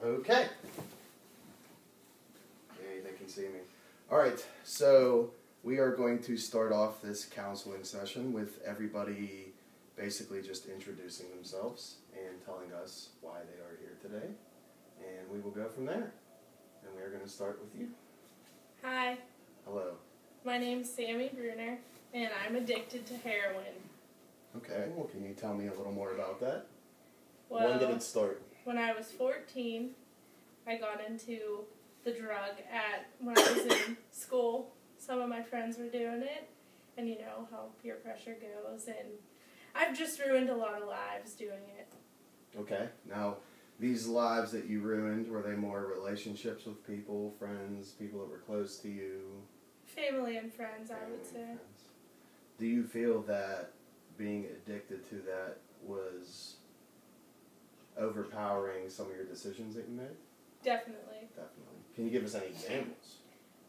Okay. Yay, they can see me. All right, so we are going to start off this counseling session with everybody basically just introducing themselves and telling us why they are here today. And we will go from there. And we are going to start with you. Hi. Hello. My name's Sammy Bruner, and I'm addicted to heroin. Okay, well, can you tell me a little more about that? Well, When did it start? When I was 14, I got into the drug when I was in school. Some of my friends were doing it, and you know how peer pressure goes, and I've just ruined a lot of lives doing it. Okay, now these lives that you ruined, were they more relationships with people, friends, people that were close to you? Family and friends, I would say. Friends. Do you feel that being addicted to that was overpowering some of your decisions that you made? Definitely. Definitely. Can you give us any examples?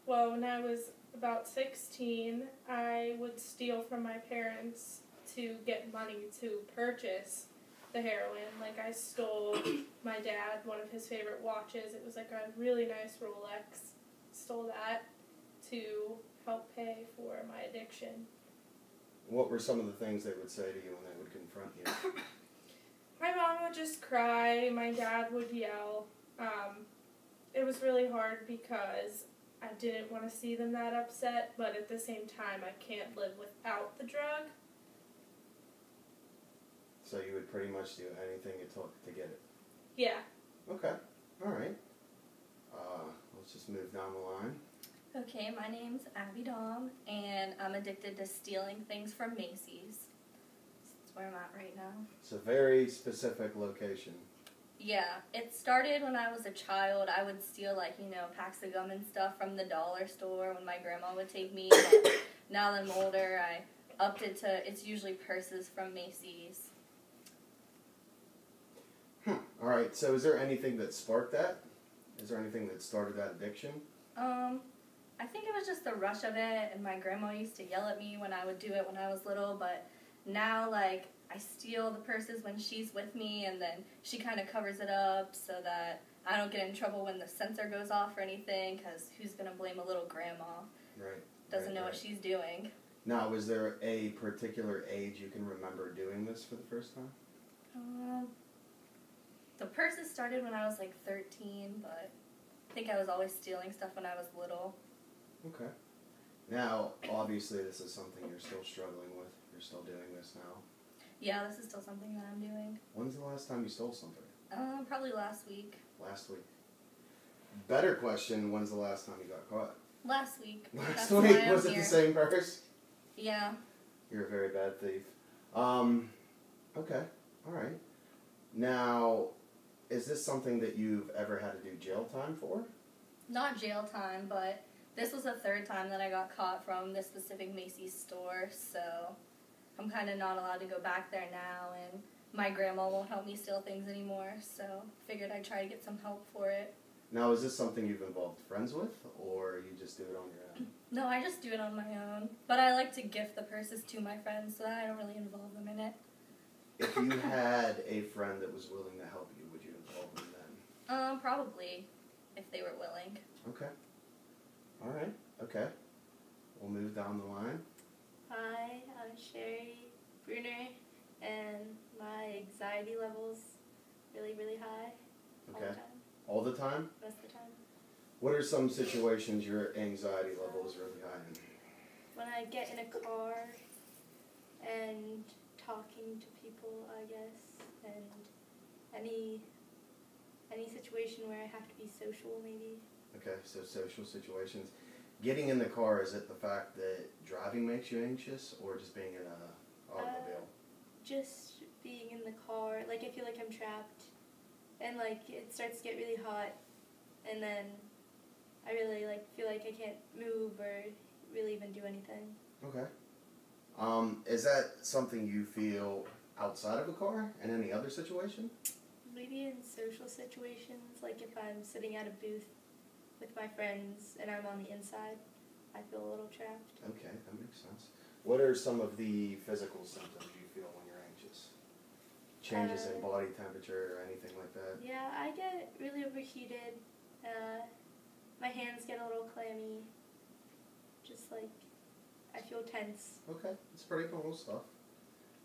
Well, when I was about 16, I would steal from my parents to get money to purchase the heroin. Like, I stole my dad one of his favorite watches. It was like a really nice Rolex. Stole that to help pay for my addiction. What were some of the things they would say to you when they would confront you? My mom would just cry. My dad would yell. It was really hard because I didn't want to see them that upset, but at the same time, I can't live without the drug. So you would pretty much do anything it took to get it? Yeah. Okay. All right. Let's just move down the line. Okay, my name's Abby Dom, and I'm addicted to stealing things from Macy's. That's where I'm at right now. It's a very specific location. Yeah, it started when I was a child. I would steal, packs of gum and stuff from the dollar store when my grandma would take me. But now that I'm older, I upped it to, it's usually purses from Macy's. All right, so is there anything that sparked that? Is there anything that started that addiction? I think it was just the rush of it, and my grandma used to yell at me when I would do it when I was little, but now, I steal the purses when she's with me, and then she kind of covers it up so that I don't get in trouble when the sensor goes off or anything, because who's going to blame a little grandma? Right. Doesn't know what she's doing. Now, was there a particular age you can remember doing this for the first time? The purses started when I was 13, but I think I was always stealing stuff when I was little. Okay. Now, obviously, this is something you're still struggling with. You're still doing this now. Yeah, this is still something that I'm doing. When's the last time you stole something? Probably last week. Last week. Better question, when's the last time you got caught? Last week. Last week? Was it the same purse? Yeah. You're a very bad thief. Okay. All right. Now, is this something that you've ever had to do jail time for? Not jail time, but this was the third time that I got caught from this specific Macy's store, so I'm kind of not allowed to go back there now, and my grandma won't help me steal things anymore, so figured I'd try to get some help for it. Now, is this something you've involved friends with, or you just do it on your own? No, I just do it on my own, but I like to gift the purses to my friends, so I don't really involve them in it. If you had a friend that was willing to help you, would you involve them then? Probably, if they were willing. Okay. All right. Okay. We'll move down the line. Hi, I'm Sherry Bruner, and my anxiety level's really, really high. Okay. All the time. All the time? Most of the time. What are some situations your anxiety level is really high in? When I get in a car and talking to people, I guess, and any situation where I have to be social, maybe. Okay, so social situations. Getting in the car, is it the fact that driving makes you anxious, or just being in an automobile? Just being in the car, I feel like I'm trapped, and it starts to get really hot, and then I really feel like I can't move or really even do anything. Okay. Is that something you feel outside of a car in any other situation? Maybe in social situations, if I'm sitting at a booth with my friends and I'm on the inside, I feel a little trapped. Okay, that makes sense. What are some of the physical symptoms you feel when you're anxious? changes in body temperature or anything like that? Yeah, I get really overheated. My hands get a little clammy. Just like, I feel tense. Okay, it's pretty normal stuff.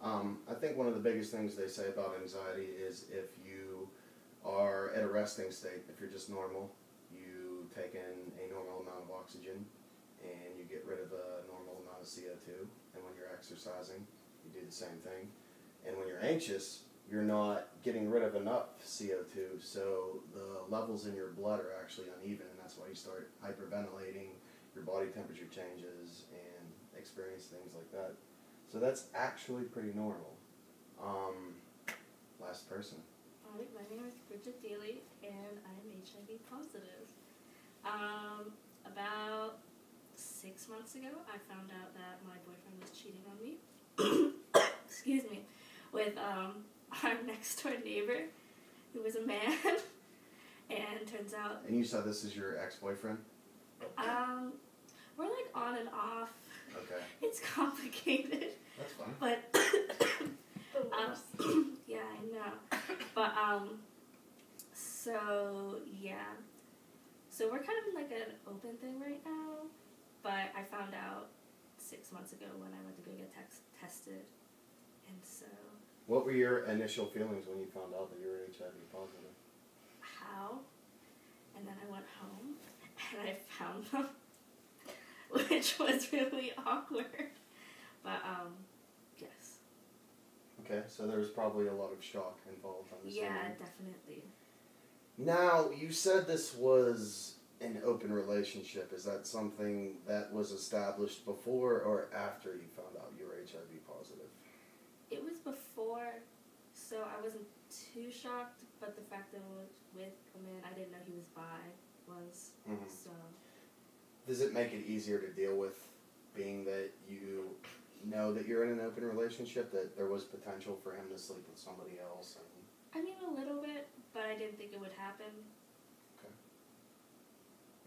I think one of the biggest things they say about anxiety is if you are at a resting state, if you're just normal, you take in a normal amount of oxygen and you get rid of a normal amount of CO2. And when you're exercising, you do the same thing. And when you're anxious, you're not getting rid of enough CO2, so the levels in your blood are actually uneven, and that's why you start hyperventilating, your body temperature changes, and experience things like that. So that's actually pretty normal. Last person. Hi, my name is Bridget Daly, and I'm HIV positive. About 6 months ago, I found out that my boyfriend was cheating on me. Excuse me. With our next door neighbor, who was a man, and turns out. And you said this is your ex-boyfriend? We're like on and off. Okay. It's complicated. That's fine. But yeah, I know. But so yeah. So we're kind of in like an open thing right now. But I found out 6 months ago when I went to go get tested, and so. What were your initial feelings when you found out that you were HIV positive? How? And then I went home and I found them, which was really awkward. But yes. Okay, so there was probably a lot of shock involved on this. Yeah, definitely. Now, you said this was an open relationship. Is that something that was established before or after you found out you were HIV positive? It was before, so I wasn't too shocked, but the fact that I was with a man I didn't know he was bi was, so. Does it make it easier to deal with being that you know that you're in an open relationship, that there was potential for him to sleep with somebody else? I mean, a little bit, but I didn't think it would happen. Okay.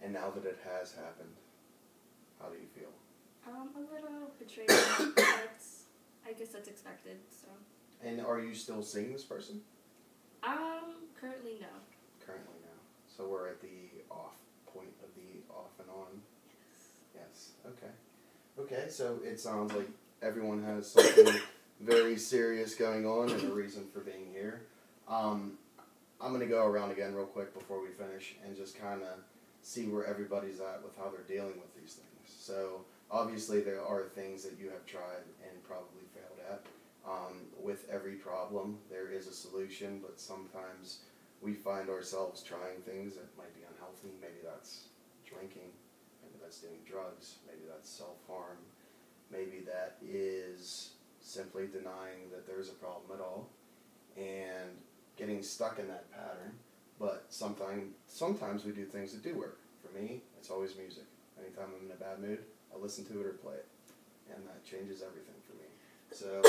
And now that it has happened, how do you feel? A little betrayed, but I guess that's expected, so. And are you still seeing this person? Currently no. Currently no. So we're at the off point of the off and on? Yes. Yes. Okay. Okay, so it sounds like everyone has something very serious going on and a reason for being here. I'm going to go around again real quick before we finish and just kind of see where everybody's at with how they're dealing with these things. So obviously there are things that you have tried and probably failed at. With every problem, there is a solution, but sometimes we find ourselves trying things that might be unhealthy. Maybe that's drinking, maybe that's doing drugs, maybe that's self-harm, maybe that is simply denying that there's a problem at all and getting stuck in that pattern. But sometimes we do things that do work. For me, it's always music. Anytime I'm in a bad mood, I listen to it or play it, and that changes everything for me. So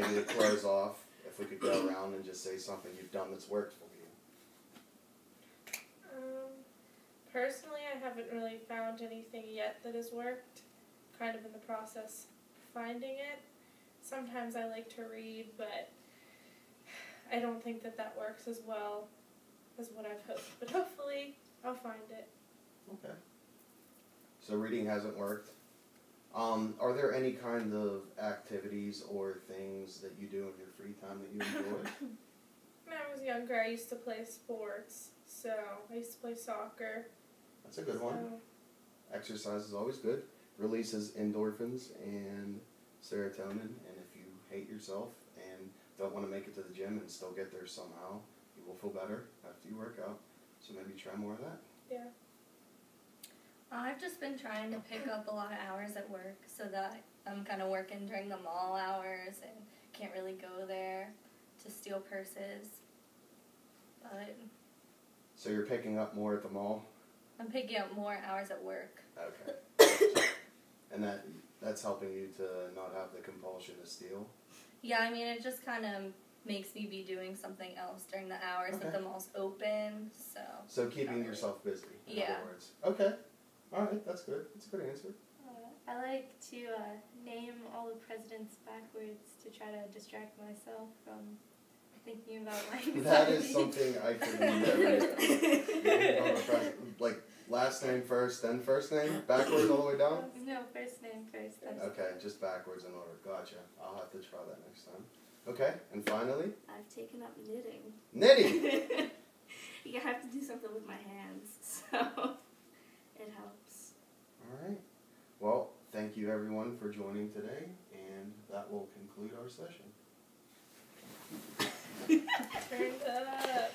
maybe to close off, if we could go around and just say something you've done that's worked for you. Personally, I haven't really found anything yet that has worked. Kind of in the process of finding it. Sometimes I like to read, but I don't think that works as well as what I've hoped. But hopefully, I'll find it. Okay. So reading hasn't worked. Are there any kind of activities or things that you do in your free time that you enjoy? When I was younger, I used to play sports. So I used to play soccer. That's a good one. Exercise is always good. Releases endorphins and serotonin. And if you hate yourself and don't want to make it to the gym and still get there somehow, you will feel better after you work out. So maybe try more of that. Yeah. I've just been trying to pick up a lot of hours at work so that I'm kind of working during the mall hours and can't really go there to steal purses. But So you're picking up more at the mall? I'm picking up more hours at work. Okay. And that's helping you to not have the compulsion to steal? Yeah, I mean, it just kind of makes me be doing something else during the hours that the mall's open, so. So keeping yourself busy, in Yeah. other words. Okay. All right, that's good. That's a good answer. I like to name all the presidents backwards to try to distract myself from thinking about my anxiety. That is something I could never do. Like last name first, then first name, backwards all the way down? No, first name first. Okay, just backwards in order. Gotcha. I'll have to try that next time. Okay, and finally? I've taken up knitting. Knitting! You have to do something with my hands, so it helps. Alright. Well, thank you everyone for joining today, and that will conclude our session. Turned up.